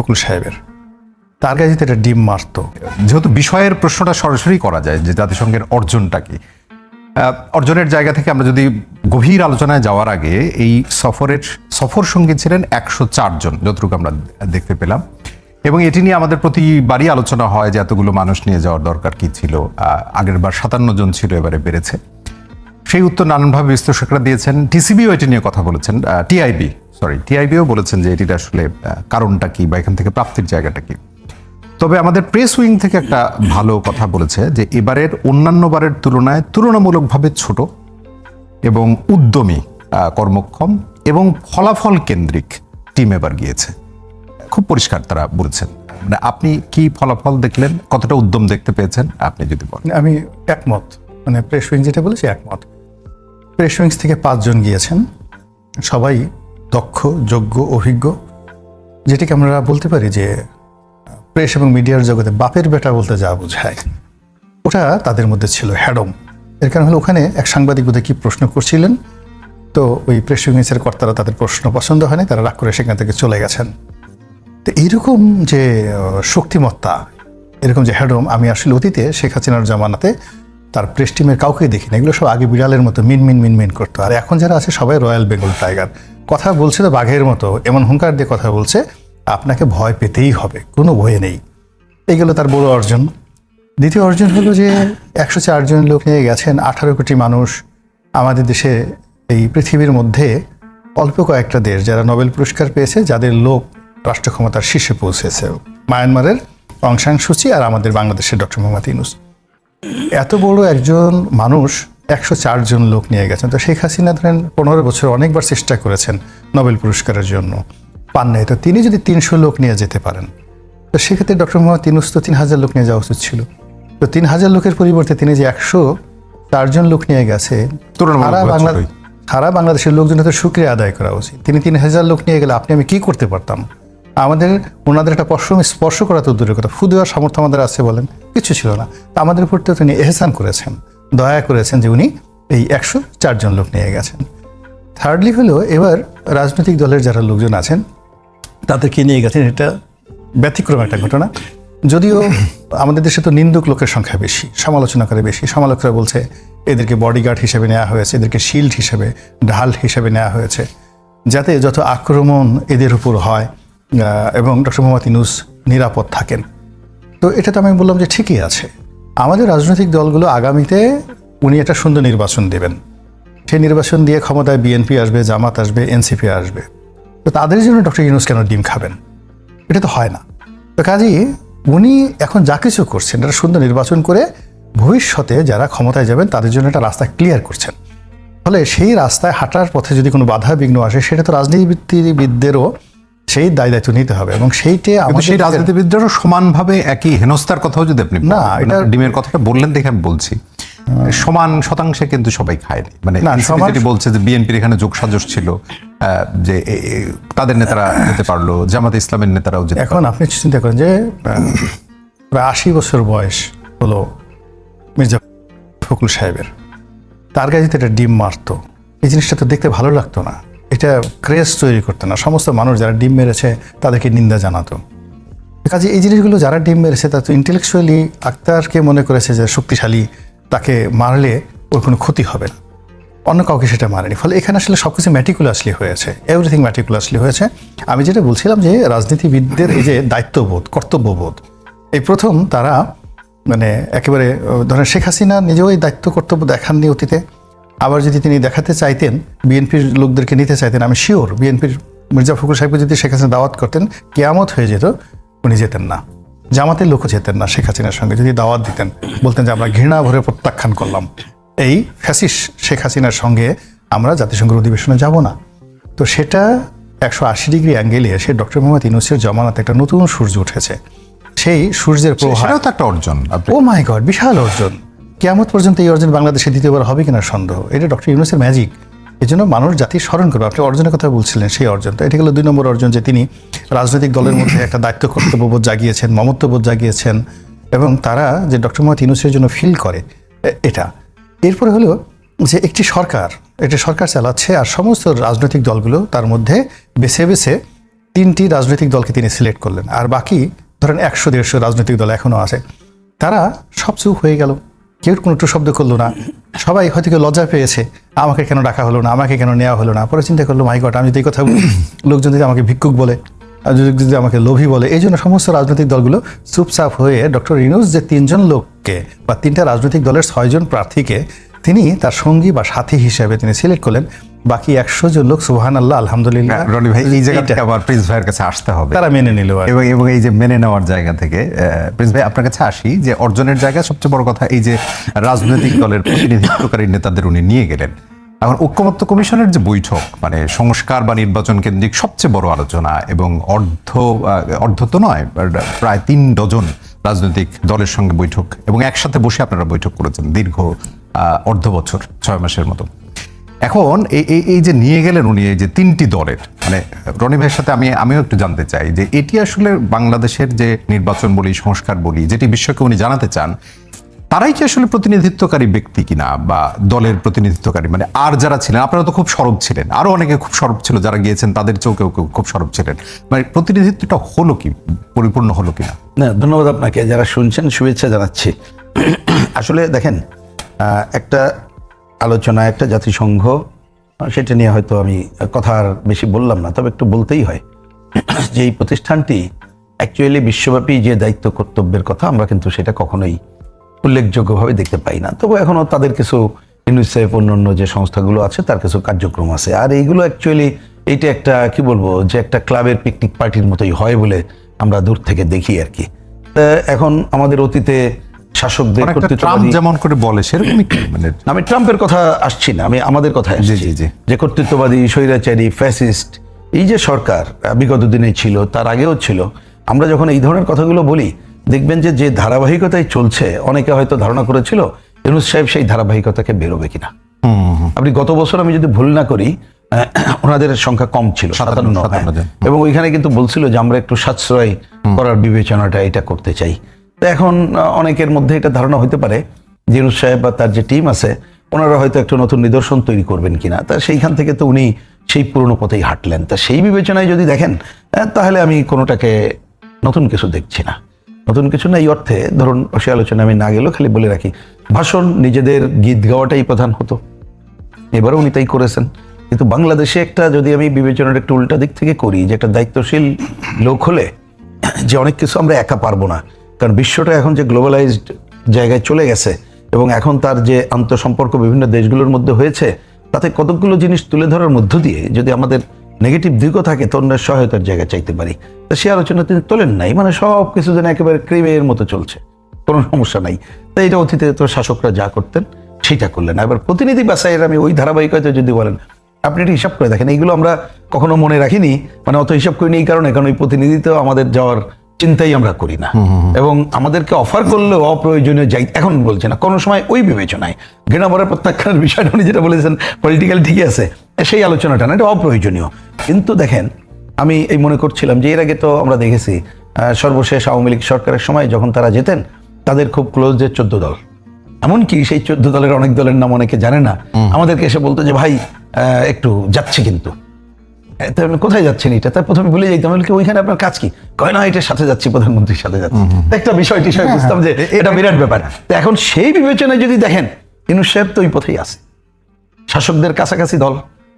ফখরুল সাহেবের, তার কাছে এটা ডিম মারতো। যেহেতু বিষয়ের প্রশ্নটা সরাসরি করা যায় যে জাতিসংঘের অর্জনটা কি, অর্জনের জায়গা থেকে আমরা যদি গভীর আলোচনায় যাওয়ার আগে এই সফর সঙ্গী ছিলেন 104 জন, যতটুকু আমরা দেখতে পেলাম। এবং এটি নিয়ে আমাদের প্রতিবারই আলোচনা হয় যে এতগুলো মানুষ নিয়ে যাওয়ার দরকার কি ছিল। আগের বার 57 জন ছিল, এবারে বেড়েছে। সেই উত্তর নানানভাবে বিশ্লেষকরা দিয়েছেন। টিসিবিও এটি নিয়ে কথা বলেছেন, টিআইবিও বলেছেন যে এটির আসলে কারণটা কি বা এখান থেকে প্রাপ্তির জায়গাটা কি। তবে আমাদের প্রেস উইং থেকে একটা ভালো কথা বলেছে যে এবারের অন্যান্য বারের তুলনায় তুলনামূলকভাবে ছোট এবং উদ্যমী, কর্মক্ষম এবং ফলাফল কেন্দ্রিক টিম এবার গিয়েছে। খুব পরিষ্কার তারা বলেছেন। মানে আপনি কি ফলাফল দেখলেন, কতটা উদ্যম দেখতে পেয়েছেন আপনি যদি বলেন? আমি একমত, মানে প্রেস উইং যেটা বলেছে একমত। প্রেস উইংস থেকে 5 জন গিয়েছেন, সবাই দক্ষ, যোগ্য, অভিজ্ঞ, যেটিকে আমরা বলতে পারি যে প্রেস এবং মিডিয়ার জগতে বাপের বেটা বলতে যা বোঝায়, ওটা তাদের মধ্যে ছিল হ্যাডম। এর কারণ হলো ওখানে এক সাংবাদিক বোধহয় কি প্রশ্ন করছিলেন, তো ওই প্রেস উইংসের কর্তারা তাদের প্রশ্ন পছন্দ হয়নি, তারা রাগ করে সেখান থেকে চলে গেছেন। তো এইরকম যে শক্তিমত্তা, এরকম যে হ্যাডম, আমি আসলে অতীতে শেখ হাসিনার জামানাতে তার প্রেস টিমের কাউকেই দেখিনি। এগুলো সব আগে বিড়ালের মতো মিন করতো, আর এখন যারা আছে সবাই রয়্যাল বেঙ্গল টাইগার। কথা বলছে তো বাঘের মতো, এমন হুঙ্কার দিয়ে কথা বলছে আপনাকে ভয় পেতেই হবে, কোনো ভয় নেই। এইগুলো তার বড় অর্জন। দ্বিতীয় অর্জন হলো যে 104 জন লোক নিয়ে গেছেন, 18 কোটি মানুষ। আমাদের দেশে এই পৃথিবীর মধ্যে অল্প কয়েকটা দেশ যারা নোবেল পুরস্কার পেয়েছে, যাদের লোক রাষ্ট্র ক্ষমতার শীর্ষে পৌঁছেছে। মায়ানমারের অং সান সূচি আর আমাদের বাংলাদেশের ডক্টর মোহাম্মদ ইউনূস। এত বড় একজন মানুষ 104 জন লোক নিয়ে গেছেন। তো শেখ হাসিনা ধরেন 15 বছর অনেকবার চেষ্টা করেছেন নোবেল পুরস্কারের জন্য, পান নাই। তো তিনি যদি 300 লোক নিয়ে যেতে পারেন, তো সেক্ষেত্রে ডক্টর মোহাম্মদ ইউনূস তো 3000 লোক নিয়ে যাওয়া উচিত ছিল। তো 3000 লোকের পরিবর্তে তিনি যে 104 জন লোক নিয়ে গেছে, সারা বাংলাদেশের লোকজন তো শুকরিয়া আদায় করা উচিত। তিনি 3000 লোক নিয়ে গেলে আপনি আমি কি করতে পারতাম? আমাদের ওনাদের একটা স্পর্শ করা তো দূরের কথা, ফু দেওয়ার সামর্থ্য আমাদের আছে বলেন? কিছু ছিল না। তা আমাদের উপর তো তিনি এহসান করেছেন, দয়া করেছেন যে উনি এই 104 জন লোক নিয়ে গেছেন। থার্ডলি হলো এবার রাজনৈতিক দলের যারা লোকজন আছেন তাদেরকে নিয়ে গেছেন, এটা ব্যতিক্রম একটা ঘটনা। যদিও আমাদের দেশে তো নিন্দুক লোকের সংখ্যা বেশি, সমালোচনা করে বেশি। সমালোচকরা বলছে এদেরকে বডিগার্ড হিসেবে নেওয়া হয়েছে, এদেরকে শিল্ড হিসেবে, ঢাল হিসেবে নেওয়া হয়েছে, যাতে যত আক্রমণ এদের উপর হয় এবং ডক্টর মোহাম্মদ ইউনূস নিরাপদ থাকেন। তো এটা তো আমি বললাম যে ঠিকই আছে। আমাদের রাজনৈতিক দলগুলো আগামীতে উনি একটা সুন্দর নির্বাচন দেবেন, সেই নির্বাচন দিয়ে ক্ষমতায় বিএনপি আসবে, জামাত আসবে, এনসিপি আসবে। তো তাদের জন্য ডক্টর ইউনূস কেন ডিম খাবেন? এটা তো হয় না। তো কাজেই উনি এখন যা কিছু করছেন একটা সুন্দর নির্বাচন করে ভবিষ্যতে যারা ক্ষমতায় যাবেন তাদের জন্য একটা রাস্তা ক্লিয়ার করছেন। ফলে সেই রাস্তায় হাঁটার পথে যদি কোনো বাধা বিঘ্ন আসে, সেটা তো রাজনীতিবিদদেরও সেই দায়িত্ব নিতে হবে। এবং সেইটা সেই রাজনীতিবিদদেরও সমানভাবে একই হেনস্থার কথাও যদি আপনি না, এটা ডিমের কথাটা বললেন দেখে আমি বলছি, সমান শতাংশে কিন্তু সবাই খায়নি। মানে বলছে যে বিএনপির এখানে যোগসাজশ ছিল, যে তাদের নেতারা যেতে পারলো, জামাতে ইসলামের নেতারাও যেতে। এখন আপনি চিন্তা করেন যে প্রায় 80 বছর বয়স হলো মির্জা ফখরুল সাহেবের, তার কাছে এটা ডিম মারতো। এই জিনিসটা তো দেখতে ভালো লাগতো না, এটা ক্রেজ তৈরি করতো না। সমস্ত মানুষ যারা ডিম মেরেছে তাদেরকে নিন্দা জানাতো। কাজে এই জিনিসগুলো যারা ডিম মেরেছে তারা তো ইন্টেলেকচুয়ালি আক্তারকে মনে করেছে যে শক্তিশালী, তাকে মারলে ওর কোনো ক্ষতি হবে না, অন্য কাউকে সেটা মারেনি। ফলে এখানে আসলে সব কিছু ম্যাটিকুলাসলি হয়েছে, এভরিথিং ম্যাটিকুলাসলি হয়েছে। আমি যেটা বলছিলাম যে রাজনীতিবিদদের এই যে দায়িত্ববোধ, কর্তব্যবোধ, এই প্রথম তারা মানে একেবারে ধরেন শেখ হাসিনা নিজেও এই দায়িত্ব কর্তব্য দেখাননি অতীতে। আবার যদি তিনি দেখাতে চাইতেন, বিএনপির লোকদেরকে নিতে চাইতেন, আমি শিওর বিএনপির মির্জা ফখরুল সাহেবকে যদি শেখ হাসিনা দাওয়াত করতেন, কেয়ামত হয়ে যেত, উনি যেতেন না। জামাতের লোকও যেতেন না শেখ হাসিনার সঙ্গে। যদি দাওয়াত দিতেন, বলতেন যে আমরা ঘৃণা ভরে প্রত্যাখ্যান করলাম, এই ফ্যাসিস্ট শেখ হাসিনার সঙ্গে আমরা জাতিসংঘের অধিবেশনে যাব না। তো সেটা 180 ডিগ্রি অ্যাঙ্গেলে এসে ডক্টর মোহাম্মদ ইউনূসের জমানাতে একটা নতুন সূর্য উঠেছে। সেই সূর্যের প্রভাব, সেটাও তো একটা অর্জন। ও মাই গড, বিশাল অর্জন। কিয়ামত পর্যন্ত এই অর্জন বাংলাদেশে দ্বিতীয়বার হবে কিনা সন্দেহ। এটা ডক্টর ইউনূসের ম্যাজিক। এই জন্য মানুষ জাতি স্মরণ করবে। আপনি অর্জনের কথা বলছিলেন, সেই অর্জন তো এটা হলো 2 নম্বর অর্জন, যে তিনি রাজনৈতিক দলের মধ্যে একটা দায়িত্ব কর্তব্যবোধ জাগিয়েছেন, মমত্ববোধ জাগিয়েছেন, এবং তারা যে ডক্টর মোহাম্মদ ইউনূসের জন্য ফিল করে এটা। এরপরে হলো যে একটি সরকার চালাচ্ছে, আর সমস্ত রাজনৈতিক দলগুলো তার মধ্যে বেছে বেছে 3টি রাজনৈতিক দলকে তিনি সিলেক্ট করলেন, আর বাকি ধরেন 100-150 রাজনৈতিক দল এখনো আছে, তারা সব চুপ হয়ে গেল, কেউ কোনো একটু শব্দ করলো না। সবাই হয়তো কেউ লজ্জা পেয়েছে, আমাকে কেন ডাকা হলো না, আমাকে কেন নেওয়া হলো না। পরে চিন্তা করলো, মাই গড, আমি যদি এই কথা বলি, লোকজন যদি আমাকে ভিক্ষুক বলে, আর যদি আমাকে লোভী বলে। এই জন্য সমস্ত রাজনৈতিক দলগুলো চুপচাপ হয়ে ডক্টর ইউনূস যে 3জন লোককে বা 3টা রাজনৈতিক দলের 6 জন প্রার্থীকে তিনি তার সঙ্গী বা সাথী হিসেবে তিনি সিলেক্ট করলেন। বাকি 100 জন লোক সুবহানাল্লাহ, আলহামদুলিল্লাহ, রনি ভাই এই জায়গা থেকে আবার প্রিন্স ভাইয়ের কাছে আসতে হবে, তারা মেনে নিল। এবং এই যে মেনে নেওয়ার জায়গা থেকে প্রিন্স ভাই আপনার কাছে আসি, যে অর্জনের জায়গায় সবচেয়ে বড় কথা এই যে রাজনৈতিক দলের প্রতিনিধিত্বকারী নেতাদের উনি নিয়ে গেলেন। এখন ঐক্যমত্য কমিশনের যে বৈঠক, মানে সংস্কার বা নির্বাচন কেন্দ্রিক সবচেয়ে বড় আলোচনা, এবং অর্ধ তো নয়, প্রায় 3 ডজন রাজনৈতিক দলের সঙ্গে বৈঠক, এবং একসাথে বসে আপনারা বৈঠক করেছেন দীর্ঘ অর্ধ বছর, 6 মাসের মতো। এখন এই যে নিয়ে গেলেন উনি এই যে 3টি দলের, মানে রনি ভাইয়ের সাথে আমিও একটু জানতে চাই যে এটি আসলে বাংলাদেশের যে নির্বাচন বলি, সংস্কার বলি, যেটি বিশ্বকে উনি জানাতে চান, তারাই কি আসলে প্রতিনিধিত্বকারী ব্যক্তি কিনা, বা দলের প্রতিনিধিত্বকারী, মানে আর যারা ছিলেন, আপনারা তো খুব সরব ছিলেন, আরো অনেকে খুব সরব ছিল, যারা গিয়েছেন তাদের চোখেও কেউ খুব সরব ছিলেন, মানে প্রতিনিধিত্বটা হলো কি, পরিপূর্ণ হলো কিনা? না, ধন্যবাদ আপনাকে, যারা শুনছেন শুভেচ্ছা জানাচ্ছি। আসলে দেখেন, একটা আলোচনা, একটা জাতিসংঘ, সেটা নিয়ে হয়তো আমি কথা আর বেশি বললাম না, তবে একটু বলতেই হয় যে এই প্রতিষ্ঠানটি অ্যাকচুয়ালি বিশ্বব্যাপী যে দায়িত্ব কর্তব্যের কথা, আমরা কিন্তু সেটা কখনোই উল্লেখযোগ্যভাবে দেখতে পাই না। তবু এখনও তাদের কিছু ইউনিসেফ, অন্যান্য যে সংস্থাগুলো আছে, তার কিছু কার্যক্রম আছে। আর এইগুলো অ্যাকচুয়ালি এইটা একটা কি বলবো, যে একটা ক্লাবের পিকনিক পার্টির মতোই হয় বলে আমরা দূর থেকে দেখি আর কি। এখন আমাদের অতীতে শাসকদের ট্রাম্প যেমন করে বলে সেরকমই, মানে আমি ট্রাম্পের কথা আসছি না, আমি আমাদের কথায় আসছি, যে কর্তৃত্ববাদী, স্বৈরাচারী, ফ্যাসিস্ট এই যে সরকার বিগত দিনে ছিল, তার আগেও ছিল। আমরা যখন এই ধরনের কথাগুলো বলি, দেখবেন যে ধারাবাহিকতায় চলছে, অনেকে হয়তো ধারণা করেছিল ইউনূস সাহেব সেই ধারাবাহিকতাকে বেরোবে কিনা। আপনি গত বছর, আমি যদি ভুল না করি, ওনাদের সংখ্যা কম ছিল, 57, এবং ওইখানে কিন্তু বলছিল যে আমরা একটু সাশ্রয় করার বিবেচনাটা এটা করতে চাই। তো এখন অনেকের মধ্যে এটা ধারণা হতে পারে যে ইউনূস সাহেব বা তার যে টিম আছে, ওনারা হয়তো একটা নতুন নিদর্শন তৈরি করবেন কিনা। তা সেইখান থেকে তো উনি সেই পুরনো পথেই হাঁটলেন। তা সেই বিবেচনায় যদি দেখেন, তাহলে আমি কোনোটাকে নতুন কিছু দেখছি না। নতুন কিছু না এই অর্থে, ধরুন সে আলোচনা আমি না গেলেও খালি বলে রাখি, ভাষণ, নিজেদের গীত গাওয়াটাই প্রধান হতো, এবারও উনি তাই করেছেন। কিন্তু বাংলাদেশে একটা, যদি আমি বিবেচনার একটু উল্টা দিক থেকে করি, যে একটা দায়িত্বশীল লোক হলে যে অনেক কিছু আমরা একা পারবো না, কারণ বিশ্বটা এখন যে গ্লোবালাইজড জায়গায় চলে গেছে, এবং এখন তার যে আন্তঃসম্পর্ক বিভিন্ন দেশগুলোর মধ্যে হয়েছে, তাতে কতকগুলো জিনিস তুলে ধরার মধ্য দিয়ে যদি আমাদের নেগেটিভ দিকও থাকে, তো অন্যের সহায়তার জায়গা চাইতে পারি। তো সে আলোচনা তিনি তোলেন নাই, মানে সব কিছু যেন একেবারে ক্রিমের মতো চলছে, কোনো সমস্যা নাই। তাই এটা অতীতে তো শাসকরা যা করতেন সেটা করলেন। এবার প্রতিনিধি বাছাইয়ের আমি ওই ধারাবাহিকতা যদি বলেন, আপনি এটা হিসাব করে দেখেন, এইগুলো আমরা কখনো মনে রাখিনি, মানে অত হিসাব করিনি এই কারণে, কারণ ওই প্রতিনিধিত্ব আমাদের যাওয়ার চিন্তাই আমরা করি না, এবং আমাদেরকে অফার করলেও অপ্রয়োজনীয় যাই, এখন বলছে না, কোনো সময় ওই বিবেচনায় ঘৃণাভরা প্রত্যাখ্যানের বিষয়টা উনি যেটা বলেছেন পলিটিক্যাল ঠিকই আছে, সেই আলোচনাটা না, এটা অপ্রয়োজনীয়। কিন্তু দেখেন, আমি এই মনে করছিলাম যে এর আগে তো আমরা দেখেছি সর্বশেষ আওয়ামী লীগ সরকারের সময় যখন তারা যেতেন, তাদের খুব ক্লোজ যে 14 দল, এমনকি সেই 14 দলের অনেক দলের নাম অনেকে জানে না, আমাদেরকে এসে বলতো যে ভাই একটু যাচ্ছে, কিন্তু কোথায় যাচ্ছেন এটা, তাই প্রথমে ভুলে যাইতাম, কি ওইখানে আপনার কাজ কি, কয় না এটার সাথে যাচ্ছি, প্রধানমন্ত্রীর সাথে যাচ্ছি, একটা বিষয় টিষয় বুঝতাম যে এটা বিরাট ব্যাপার। তো এখন সেই বিবেচনায় যদি দেখেন, ইউনূস সাহেব তো ওই পথেই আছে, শাসকদের কাছাকাছি দল।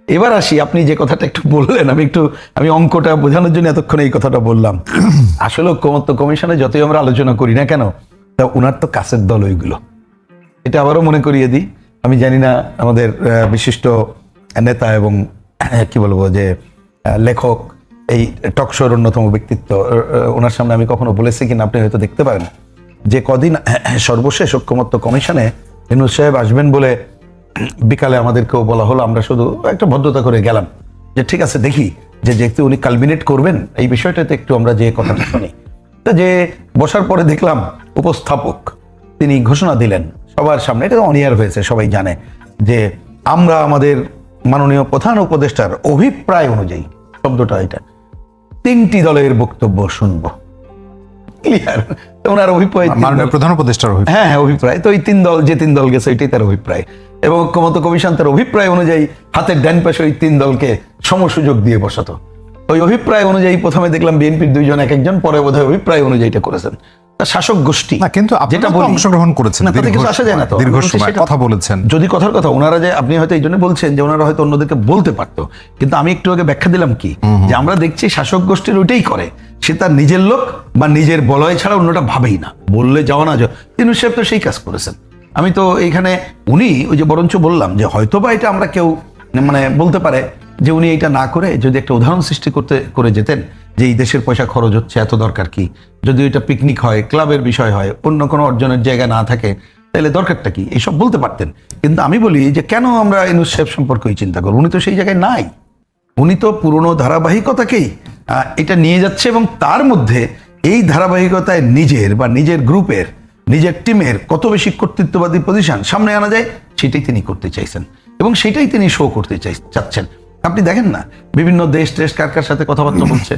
এবার আসি, আপনি যে কথাটা একটু বললেন, আমি অঙ্কটা বোঝানোর জন্য এতক্ষণ এই কথাটা বললাম। আসলে ঐক্যমত্য কমিশনে যতই আমরা আলোচনা করি না কেন, তা উনার তো কাছের দল ওইগুলো। এটা আবারও মনে করিয়ে দিই, আমি জানি না আমাদের বিশিষ্ট নেতা এবং কি বলবো যে লেখক, এই টকশোর অন্যতম ব্যক্তিত্ব, ওনার সামনে আমি কখনো বলেছি কিনা আপনি হয়তো দেখতে পারেন, যে কদিন সর্বশেষ ঐক্যমত্য কমিশনে ইউনূস সাহেব আসবেন বলে বিকালে আমাদেরকেও বলা হলো, আমরা শুধু একটা ভদ্রতা করে গেলাম, যে ঠিক আছে দেখি, যে যেহেতু উনি কালমিনেট করবেন এই বিষয়টাতে একটু আমরা যে কথাটা শুনি। তা যে বসার পরে দেখলাম উপস্থাপক তিনি ঘোষণা দিলেন সবার সামনে, এটা অন এয়ার হয়েছে, সবাই জানে, যে আমরা আমাদের মাননীয় প্রধান উপদেষ্টার অভিপ্রায় অনুযায়ী, শব্দটা এটা, 3টি দলের বক্তব্য শুনবো। ক্লিয়ার, ওনার অভিপ্রায়, মাননীয় প্রধান উপদেষ্টার অভিপ্রায়, হ্যাঁ অভিপ্রায়, তো ওই 3 দল, যে 3 দল গেছে ওইটাই তার অভিপ্রায়, এবং ঐক্যমত্য কমিশন তার অভিপ্রায় অনুযায়ী হাতের ডান পাশে ওই 3 দলকে সমসুযোগ দিয়ে বসাতো। ওই অভিপ্রায় অনুযায়ী প্রথমে দেখলাম বিএনপির দুইজন এক একজন, পরে বোধহয় অভিপ্রায় অনুযায়ী এটা করেছেন। তা শাসক গোষ্ঠী না, কিন্তু যেটা আপনারা তো বলি অংশগ্রহণ করেছেন, না, তাতে কিছু আসা যায় না তো। দীর্ঘ আমি বলছি সময় সেটা- কথা বলেছেন। যদি কথার কথা ওনারা যে আপনি হয়তো এই জন্য বলছেন যে ওনারা হয়তো অন্যদেরকে বলতে পারতো, কিন্তু আমি একটু আগে ব্যাখ্যা দিলাম কি, যে আমরা দেখছি শাসক গোষ্ঠীর ওইটাই করে, সে তার নিজের লোক বা নিজের বলয় ছাড়া অন্যটা ভাবেই না, বললে যাওয়া না যাওয়া। ইউনূস সাহেব তো সেই কাজ করেছেন। আমি তো এইখানে উনি ওই যে বরঞ্চ বললাম যে হয়তো বা এটা আমরা কেউ মানে বলতে পারে যে উনি এটা না করে যদি একটা উদাহরণ সৃষ্টি করে যেতেন যে এই দেশের পয়সা খরচ হচ্ছে, এত দরকার কি, যদি এটা পিকনিক হয়, ক্লাবের বিষয় হয়, অন্য কোনো অর্জনের জায়গা না থাকে, তাহলে দরকারটা কি, এইসব বলতে পারতেন। কিন্তু আমি বলি যে কেন আমরা ইউনূস সাহেব সম্পর্কেই চিন্তা করব, উনি তো সেই জায়গায় নাই। উনি তো পুরনো ধারাবাহিকতাকেই এটা নিয়ে যাচ্ছে, এবং তার মধ্যে এই ধারাবাহিকতায় নিজের বা নিজের গ্রুপের, নিজের টিমের কত বেশি কর্তৃত্ববাদী পজিশন সামনে আনা যায় সেটাই তিনি করতে চাইছেন, এবং সেটাই তিনি শো করতে চাচ্ছেন। আপনি দেখেন না বিভিন্ন দেশ কার কার সাথে কথাবার্তা বলছে।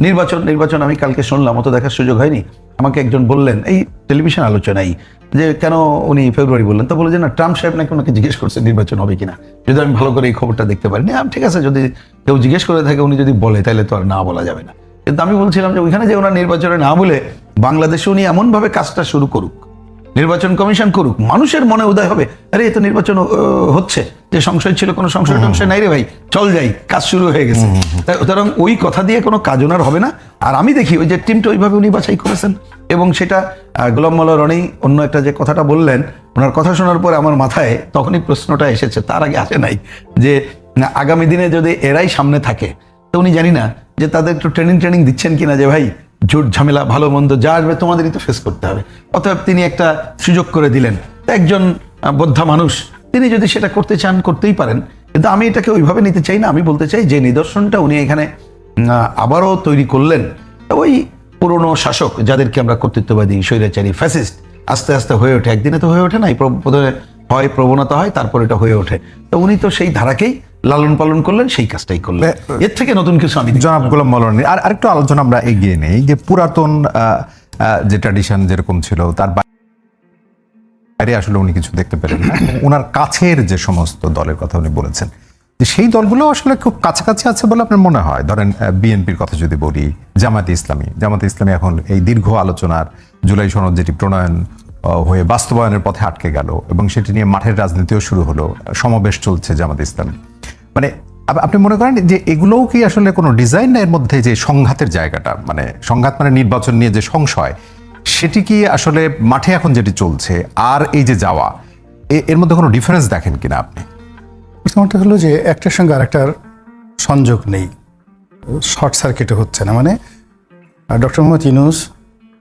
নির্বাচন আমি কালকে শুনলাম, অত দেখার সুযোগ হয়নি, আমাকে একজন বললেন এই টেলিভিশন আলোচনায় যে কেন উনি ফেব্রুয়ারি বললেন, তো বলে যে না, ট্রাম্প সাহেব নাকি ওনাকে জিজ্ঞেস করছে নির্বাচন হবে কিনা, যদি আমি ভালো করে এই খবরটা দেখতে পারিনি। ঠিক আছে, যদি কেউ জিজ্ঞেস করে থাকে, উনি যদি বলে তাহলে তো আর না বলা যাবে না। কিন্তু আমি বলছিলাম যে ওইখানে যে ওনার নির্বাচনে না বলে বাংলাদেশে উনি এমনভাবে কাজটা শুরু করুক, নির্বাচন কমিশন করুক, মানুষের মনে উদয় হবে, আরে এ তো নির্বাচন হচ্ছে, যে সংশয় ছিল কোনো সংশয় টংশয় নাই রে ভাই, চল যাই, কাজ শুরু হয়ে গেছে। সুতরাং ওই কথা দিয়ে কোনো কাজ ওনার হবে না। আর আমি দেখি ওই যে টিমটা ওইভাবে উনি বাছাই করেছেন, এবং সেটা গোলাম মোল্লা রনি অন্য একটা যে কথাটা বললেন, ওনার কথা শোনার পরে আমার মাথায় তখনই প্রশ্নটা এসেছে, তার আগে আসে নাই, যে আগামী দিনে যদি এরাই সামনে থাকে, তো উনি জানি না যে তাদের একটু ট্রেনিং দিচ্ছেন কিনা, যে ভাই ঝুট ঝামেলা ভালো মন্দ যা আসবে তোমাদেরই তো ফেস করতে হবে। অতএব তিনি একটা সুযোগ করে দিলেন, একজন বোদ্ধা মানুষ, তিনি যদি সেটা করতে চান করতেই পারেন, কিন্তু আমি এটাকে ওইভাবে নিতে চাই না। আমি বলতে চাই যে নিদর্শনটা উনি এখানে আবারও তৈরি করলেন, ওই পুরনো শাসক যাদেরকে আমরা কর্তৃত্ববাদী, স্বৈরাচারী, ফ্যাসিস্ট আস্তে আস্তে হয়ে ওঠে, একদিনে তো হয়ে ওঠে নাই, প্রথমে হয় প্রবণতা হয়, তারপর এটা হয়ে ওঠে। তো উনি তো সেই ধারাকেই লালন পালন করলেন, সেই কাজটাই করলেন, এর থেকে নতুন কিছু আমি জনাব গোলাম মোল্লা রনি, আর আরেকটু আলোচনা আমরা এগিয়ে নেই, যে পুরাতন যে ট্র্যাডিশন যেরকম ছিল তার বাইরে আসলে উনি কিছু দেখতে পেলেন না। ওনার কাছের যে সমস্ত দলের কথা উনি বলেছেন, যে সেই দলগুলো আসলে খুব কাছাকাছি আছে বলে আপনার মনে হয়? ধরেন বিএনপির কথা যদি বলি, জামাতে ইসলামী এখন এই দীর্ঘ আলোচনার জুলাই সনদ যেটি প্রণয়ন হয়ে বাস্তবায়নের পথে আটকে গেল, এবং সেটি নিয়ে মাঠের রাজনীতিও শুরু হলো, সমাবেশ চলছে জামাতে ইসলামী, মানে আপনি মনে করেন যে এগুলোও কি আসলে কোনো ডিজাইন না এর মধ্যে, যে সংঘাতের জায়গাটা, মানে সংঘাত মানে নির্বাচন নিয়ে যে সংশয়, সেটি কি আসলে মাঠে এখন যেটি চলছে আর এই যে যাওয়া, এর মধ্যে কোনো ডিফারেন্স দেখেন কিনা আপনি? প্রথমত হলো যে একটার সঙ্গে আরেকটার সংযোগ নেই, শর্ট সার্কিটও হচ্ছে না। মানে ডক্টর মোহাম্মদ ইউনূস,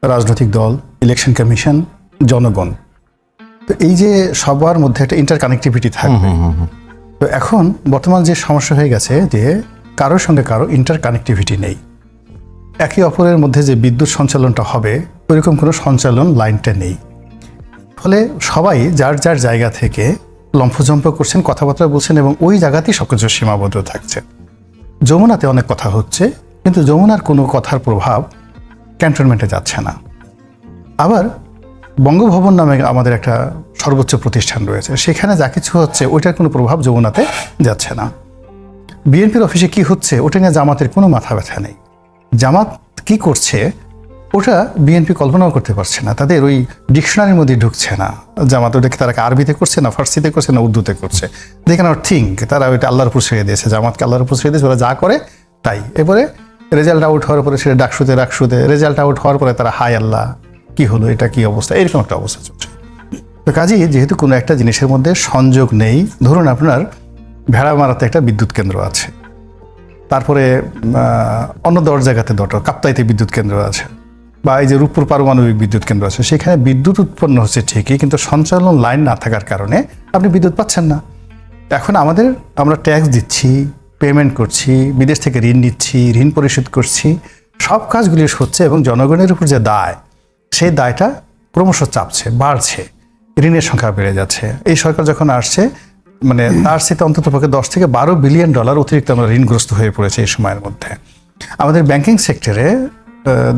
রাজনৈতিক দল, ইলেকশন কমিশন, জনগণ, তো এই যে সবার মধ্যে একটা ইন্টার কানেক্টিভিটি থাকবে। তো এখন বর্তমান যে সমস্যা হয়ে গেছে যে কারোর সঙ্গে কারো ইন্টার কানেক্টিভিটি নেই, একে অপরের মধ্যে যে বিদ্যুৎ সঞ্চালনটা হবে ওইরকম কোনো সঞ্চালন লাইনটা নেই। ফলে সবাই যার যার জায়গা থেকে লম্ফজম্প করছেন, কথাবার্তা বলছেন, এবং ওই জায়গাতেই সবকিছু সীমাবদ্ধ থাকছে। যমুনাতে অনেক কথা হচ্ছে, কিন্তু যমুনার কোনো কথার প্রভাব ক্যান্টনমেন্টে যাচ্ছে না। আবার বঙ্গভবন নামে আমাদের একটা সর্বোচ্চ প্রতিষ্ঠান রয়েছে, সেখানে যা কিছু হচ্ছে ওইটার কোনো প্রভাব যমুনাতে যাচ্ছে না। বিএনপির অফিসে কি হচ্ছে ওটা নিয়ে জামাতের কোনো মাথা ব্যথা নেই। জামাত কি করছে ওটা বিএনপি কল্পনাও করতে পারছে না, তাদের ওই ডিকশনারির মধ্যে ঢুকছে না। জামাত ওটাকে তারা আরবিতে করছে না, ফার্সিতে করছে না, উর্দুতে করছে, দে ক্যানট থিঙ্ক। তারা ওইটা আল্লাহর উপর ছেড়ে দিয়েছে, জামাতকে আল্লাহর উপর ছেড়ে দিয়েছে, ওরা যা করে তাই। এরপরে রেজাল্ট আউট হওয়ার পরে সেটা ডাকসুতে রেজাল্ট আউট হওয়ার পরে তারা হায় আল্লাহ কি হলো, এটা কি অবস্থা, এরকম একটা অবস্থা চলছে। তো কাজেই যেহেতু কোনো একটা জিনিসের মধ্যে সংযোগ নেই, ধরুন আপনার ভেড়ামারাতে একটা বিদ্যুৎ কেন্দ্র আছে, তারপরে অন্য 10 জায়গাতে 10টা, কাপ্তাইতে বিদ্যুৎ কেন্দ্র আছে, বা এই যে রূপপুর পারমাণবিক বিদ্যুৎ কেন্দ্র আছে, সেখানে বিদ্যুৎ উৎপন্ন হচ্ছে ঠিকই, কিন্তু সঞ্চালন লাইন না থাকার কারণে আপনি বিদ্যুৎ পাচ্ছেন না। এখন আমরা ট্যাক্স দিচ্ছি, পেমেন্ট করছি, বিদেশ থেকে ঋণ নিচ্ছি, ঋণ পরিশোধ করছি, সব কাজগুলি হচ্ছে, এবং জনগণের উপর যে দায়, সেই দায়টা ক্রমশ চাপছে, বাড়ছে, ঋণের সংখ্যা বেড়ে যাচ্ছে। এই সরকার যখন আসছে, মানে তার সাথে অন্ততপক্ষে 10 থেকে 12 বিলিয়ন ডলার অতিরিক্ত আমরা ঋণগ্রস্ত হয়ে পড়েছে এই সময়ের মধ্যে। আমাদের ব্যাংকিং সেক্টরে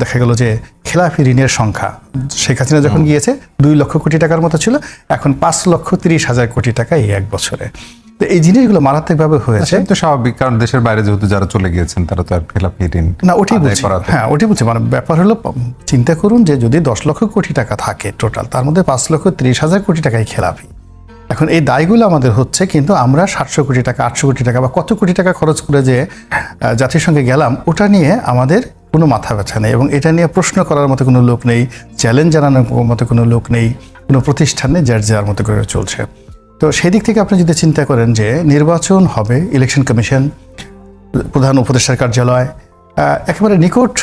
দেখা গেল যে খেলাফি ঋণের সংখ্যা শেখ হাসিনা যখন গিয়েছে 2 লক্ষ কোটি টাকার মতো ছিল, এখন 5,30,000 কোটি টাকা এই 1 বছরে। তো এই জিনিসগুলো মারাত্মকভাবে হয়েছে। তো স্বাভাবিক, কারণ দেশের বাইরে যেহেতু যারা চলে গিয়েছেন তারা তো আর খেলাপি ঋণ না, ওটাই আদায় বলছি। করা তো- হ্যাঁ, ওটাই বলছি। মানে ব্যাপার হলো, চিন্তা করুন যে যদি 10 লক্ষ কোটি টাকা থাকে টোটাল, তার মধ্যে 5,30,000 কোটি টাকাই খেলাপি। এখন এই দায়গুলো আমাদের হচ্ছে, কিন্তু আমরা 700 কোটি টাকা, 800 কোটি টাকা বা কত কোটি টাকা খরচ করে যে জাতিসংঘে গেলাম, ওটা নিয়ে আমাদের কোনো মাথা ব্যথা নেই, এবং এটা নিয়ে প্রশ্ন করার মতো কোনো লোক নেই, চ্যালেঞ্জ জানানোর মতো কোনো লোক নেই, কোনো প্রতিষ্ঠানে যার যার মতো করে চলছে। তো সেই দিক থেকে আপনি যদি চিন্তা করেন যে নির্বাচন হবে, ইলেকশন কমিশন, প্রধান উপদেষ্টার কার্যালয়, একেবারে নিকট,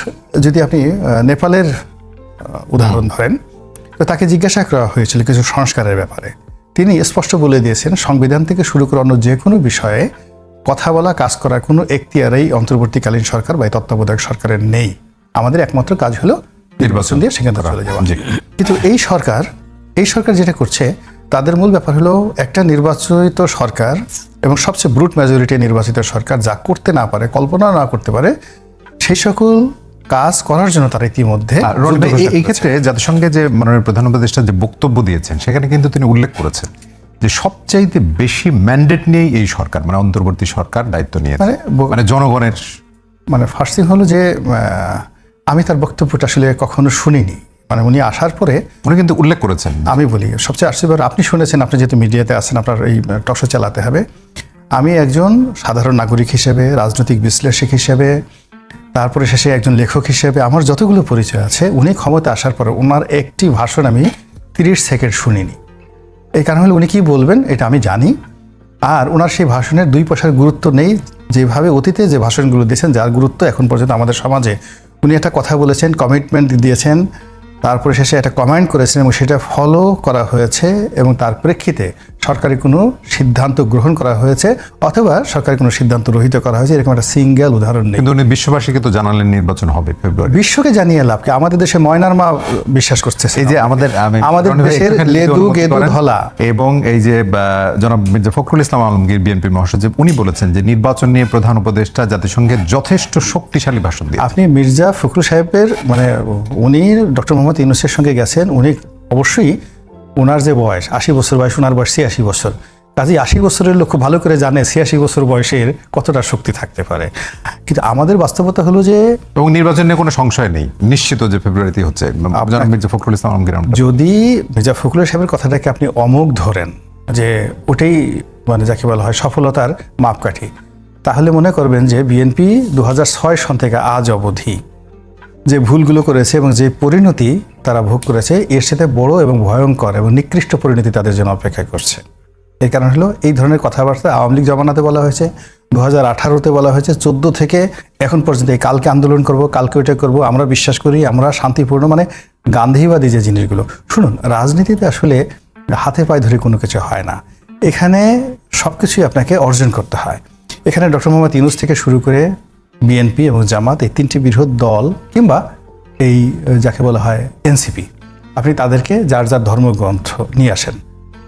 যদি আপনি নেপালের উদাহরণ ধরেন, তো তাকে জিজ্ঞাসা করা হয়েছিল কিছু সংস্কারের ব্যাপারে। তিনি স্পষ্ট বলে দিয়েছেন, সংবিধান থেকে শুরু করে অন্য যে কোনো বিষয়ে কথা বলা, কাজ করার কোনো এখতিয়ারই অন্তর্বর্তীকালীন সরকার বা এই তত্ত্বাবধায়ক সরকারের নেই। আমাদের একমাত্র কাজ হলো নির্বাচন দিয়ে সেখানে চলে যাওয়া। জি। কিন্তু এই সরকার যেটা করছে, তাদের মূল ব্যাপার হলো একটা নির্বাচিত সরকার এবং সবচেয়ে ব্রুট মেজরিটি নির্বাচিত সরকার যা করতে না পারে, কল্পনা না করতে পারে, সেই সকল কাজ করার জন্য তারা ইতিমধ্যে রনি ভাই, এই ক্ষেত্রে জাতিসংঘে যে মাননীয় প্রধান উপদেষ্টা যে বক্তব্য দিয়েছেন, সেখানে কিন্তু তিনি উল্লেখ করেছেন যে সবচাইতে বেশি ম্যান্ডেট নিয়েই এই সরকার, মানে অন্তর্বর্তী সরকার দায়িত্ব নিয়েছে, মানে জনগণের। মানে ফার্স্ট থিং হলো যে আমি তার বক্তব্যটা আসলে কখনো শুনিনি। মানে উনি আসার পরে উনি কিন্তু উল্লেখ করেছেন। আমি বলি, সবচেয়ে আশ্চর্য, আপনি শুনেছেন, আপনি যেহেতু মিডিয়াতে আছেন, আপনার এই টকশো চালাতে হবে। আমি একজন সাধারণ নাগরিক হিসেবে, রাজনৈতিক বিশ্লেষক হিসেবে, তারপরে শেষে একজন লেখক হিসেবে আমার যতগুলো পরিচয় আছে, উনি ক্ষমতা আসার পরে ওনার একটি ভাষণ আমি 30 সেকেন্ড শুনিনি। এই কারণ হলো উনি কি বলবেন এটা আমি জানি, আর ওনার সেই ভাষণের 2 পয়সার গুরুত্ব নেই। যেভাবে অতীতে যে ভাষণগুলো দিয়েছেন, যার গুরুত্ব এখন পর্যন্ত আমাদের সমাজে, উনি একটা কথা বলেছেন, কমিটমেন্ট দিয়েছেন, তারপরে শেষে একটা কমেন্ট করেছেন এবং সেটা ফলো করা হয়েছে, এবং তার প্রেক্ষিতে সরকারি কোনো সিদ্ধান্ত গ্রহণ করা হয়েছে অথবা সরকারি কোনো সিদ্ধান্ত রহিত করা হয়েছে, এরকম একটা সিঙ্গেল উদাহরণ নেই। কিন্তু উনি বিশ্ববাসীকে তো জানালেন নির্বাচন হবে ফেব্রুয়ারি। বিশ্বকে জানিয়ে লাভ কি? আমাদের দেশে ময়নার মা বিশ্বাস করছে। এই যে আমাদের দেশের লেদু গেদু ধলা, এবং এই যে জনাব মির্জা ফখরুল ইসলাম আলমগীর বিএনপি মহাসচিব, উনি বলেছেন যে নির্বাচন নিয়ে প্রধান উপদেষ্টা জাতিসংঘের যথেষ্ট শক্তিশালী ভাষণ দিয়ে। আপনি মির্জা ফখরুল সাহেবের, মানে উনি ডক্টর মোহাম্মদ ইউনূসের সঙ্গে গেছেন, উনি অবশ্যই ওনার যে বয়স 80 বছর বয়স, ওনার বয়স 86 বছর, কাজেই 80 বছরের লোক খুব ভালো করে জানে 86 বছর বয়সের কতটা শক্তি থাকতে পারে। কিন্তু আমাদের বাস্তবতা হলো যে, এবং নির্বাচন নিয়ে কোনো সংশয় নেই, নিশ্চিত যে ফেব্রুয়ারিতে হচ্ছে। জনাব মির্জা ফখরুল ইসলাম আলমগীর যদি মির্জা ফখরুল সাহেবের কথাটাকে আপনি অমোঘ ধরেন যে ওটাই মানে যাকে বলা হয় সফলতার মাপকাঠি, তাহলে মনে করবেন যে বিএনপি 2006 সন থেকে আজ অবধি যে ভুলগুলো করেছে এবং যে পরিণতি তারা ভোগ করেছে, এর সাথে বড় এবং ভয়ঙ্কর এবং নিকৃষ্ট পরিণতি তাদের জন্য অপেক্ষা করছে। এর কারণ হলো এই ধরনের কথাবার্তা আওয়ামী লীগ জমানাতে বলা হয়েছে, 2018-তে বলা হয়েছে, 14 থেকে এখন পর্যন্ত এই কালকে আন্দোলন করব, কালকে ওইটা করব, আমরা বিশ্বাস করি, আমরা শান্তিপূর্ণ, মানে গান্ধীবাদী যে জিনিসগুলো। শুনুন, রাজনীতিতে আসলে হাতে পায়ে ধরে কোনো কিছু হয় না, এখানে সব কিছুই আপনাকে অর্জন করতে হয়। এখানে ডক্টর মোহাম্মদ ইউনূস থেকে শুরু করে বিএনপি এবং জামাত, এই 3টি বৃহৎ দল, কিংবা এই যাকে বলা হয় এনসিপি, আপনি তাদেরকে যার যার ধর্মগ্রন্থ নিয়ে আসেন,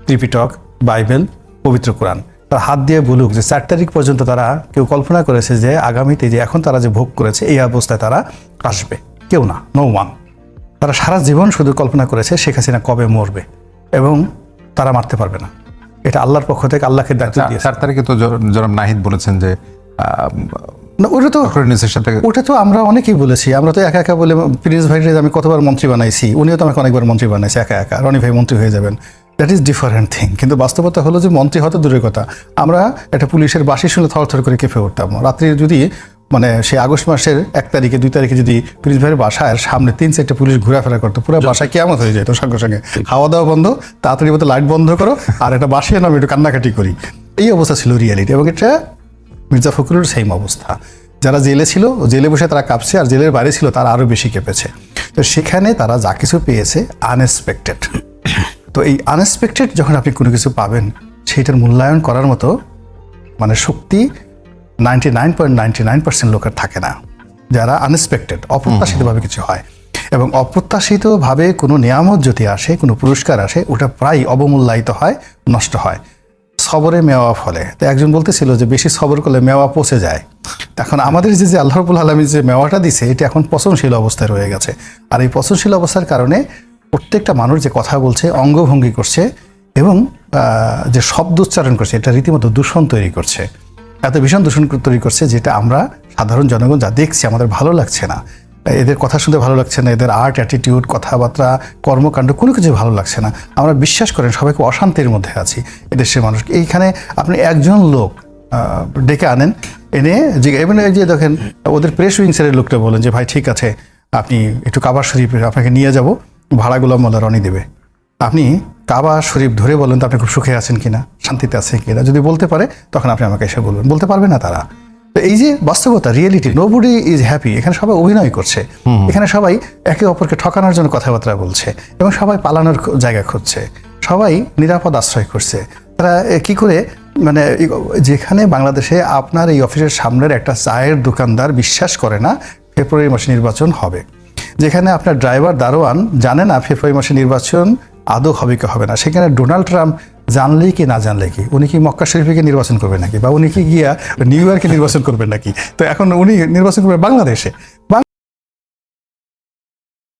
ত্রিপিটক, বাইবেল, পবিত্র কোরআন, তার হাত দিয়ে বলুক যে 4 তারিখ পর্যন্ত তারা কেউ কল্পনা করেছে যে আগামীতে যে এখন তারা যে ভোগ করেছে এই অবস্থায় তারা আসবে? কেউ না, নো ওয়ান। তারা সারা জীবন শুধু কল্পনা করেছে শেখ হাসিনা কবে মরবে, এবং তারা মারতে পারবে না। এটা আল্লাহর পক্ষ থেকে আল্লাহকে দায়িত্ব দিয়েছে। 4 তারিখে তো জনাব নাহিদ বলেছেন যে না, সাথে ওটা তো আমরা অনেকেই বলেছি। আমরা তো একা একা বলে, প্রিন্স ভাইরে আমি কতবার মন্ত্রী বানাইছি, উনিও তো আমাকে অনেকবার মন্ত্রী বানাইছে একা একা, রনি ভাই মন্ত্রী হয়ে যাবেন, দ্যাট ইজ ডিফারেন্ট থিং। কিন্তু বাস্তবতা হলো যে মন্ত্রী হয়তো দূরের কথা, আমরা একটা পুলিশের বাঁশি শুনে থরথর করে কেঁপে উঠতাম। রাত্রি যদি মানে সেই আগস্ট মাসের 1 তারিখে 2 তারিখে যদি প্রিন্স ভাইয়ের বাসার সামনে 3-4টা পুলিশ ঘোরাফেরা করতো, পুরো বাসায় কেয়ামত হয়ে যেত সঙ্গে সঙ্গে। খাওয়া দাওয়া বন্ধ, তাড়াতাড়ি মতো লাইট বন্ধ করো, আর একটা বাসি এনে আমি একটু কান্নাকাটি করি। এই অবস্থা ছিল রিয়ালিটি, এবং এটা মির্জা ফখরুলের সেম অবস্থা। যারা জেলে ছিল, জেলে বসে তারা কাঁপছে, আর জেলের বাইরে ছিল তারা আরও বেশি কেঁপেছে। তো সেখানে তারা যা কিছু পেয়েছে আনএক্সপেক্টেড। তো এই আনএক্সপেক্টেড যখন আপনি কোনো কিছু পাবেন, সেইটার মূল্যায়ন করার মতো মানে শক্তি 99.99% লোকের থাকে না। যারা আনএক্সপেক্টেড, অপ্রত্যাশিতভাবে কিছু হয়, এবং অপ্রত্যাশিতভাবে কোনো নিয়ামত যদি আসে, কোনো পুরস্কার আসে, ওটা প্রায় অবমূল্যায়িত হয়, নষ্ট হয়। সবরে মেওয়া ফলে, তো একজন বলতেছিল যে বেশি সবর করলে মেওয়া পচে যায়। এখন আমাদের যে আল্লাহ রাব্বুল আলামিন যে মেওয়াটা দিছে, এটা এখন পচনশীল অবস্থায় রয়ে গেছে। আর এই পচনশীল অবস্থার কারণে প্রত্যেকটা মানুষ যে কথা বলছে, অঙ্গভঙ্গি করছে, এবং যে শব্দ উচ্চারণ করছে এটা রীতিমতো দূষণ তৈরি করছে, এত ভীষণ দূষণ তৈরি করছে যেটা আমরা সাধারণ জনগণ যা দেখছি আমাদের ভালো লাগছে না। এদের কথা শুনতে ভালো লাগছে না, এদের আর্ট অ্যাটিটিউড, কথাবার্তা, কর্মকাণ্ড কোনো কিছু ভালো লাগছে না। আমরা বিশ্বাস করেন সবাইকে অশান্তির মধ্যে আছি এদেশের মানুষ। এইখানে আপনি একজন লোক ডেকে আনেন, এনে যে এমনি যে দেখেন ওদের প্রেস উইংসের লোকটা বলেন যে ভাই ঠিক আছে আপনি একটু কাবা শরীফ আপনাকে নিয়ে যাব, ভাড়াগুলো মোল্লা রনি দেবে। আপনি কাবা শরীফ ধরে বলেন তো আপনি খুব সুখে আছেন কিনা, শান্তিতে আছেন কিনা, যদি বলতে পারে তখন আপনি আমাকে এসে বলবেন, বলতে পারবে না তারা। তো এই যে বাস্তবতা, রিয়েলিটি, নোবডি ইজ হ্যাপি। এখানে সবাই অভিনয় করছে, এখানে সবাই একে অপরকে ঠকানোর জন্য কথাবার্তা বলছে এবং সবাই পালানোর জায়গা খুঁজছে, সবাই নিরাপদ আশ্রয় করছে। তারা কি করে মানে যেখানে বাংলাদেশে আপনার এই অফিসের সামনের একটা চায়ের দোকানদার বিশ্বাস করে না ফেব্রুয়ারি মাসে নির্বাচন হবে, যেখানে আপনার ড্রাইভার দারোয়ান জানে না ফেব্রুয়ারি মাসে নির্বাচন আদৌ হবে কি হবে না, সেখানে ডোনাল্ড ট্রাম্প জানলেই কি না জানলে কি উনি কি মক্কা শরীফকে নির্বাচন করবেন নাকি, বা উনি কি গিয়া নিউ ইয়র্কে নির্বাচন করবেন নাকি? তো এখন উনি নির্বাচন করবেন বাংলাদেশে।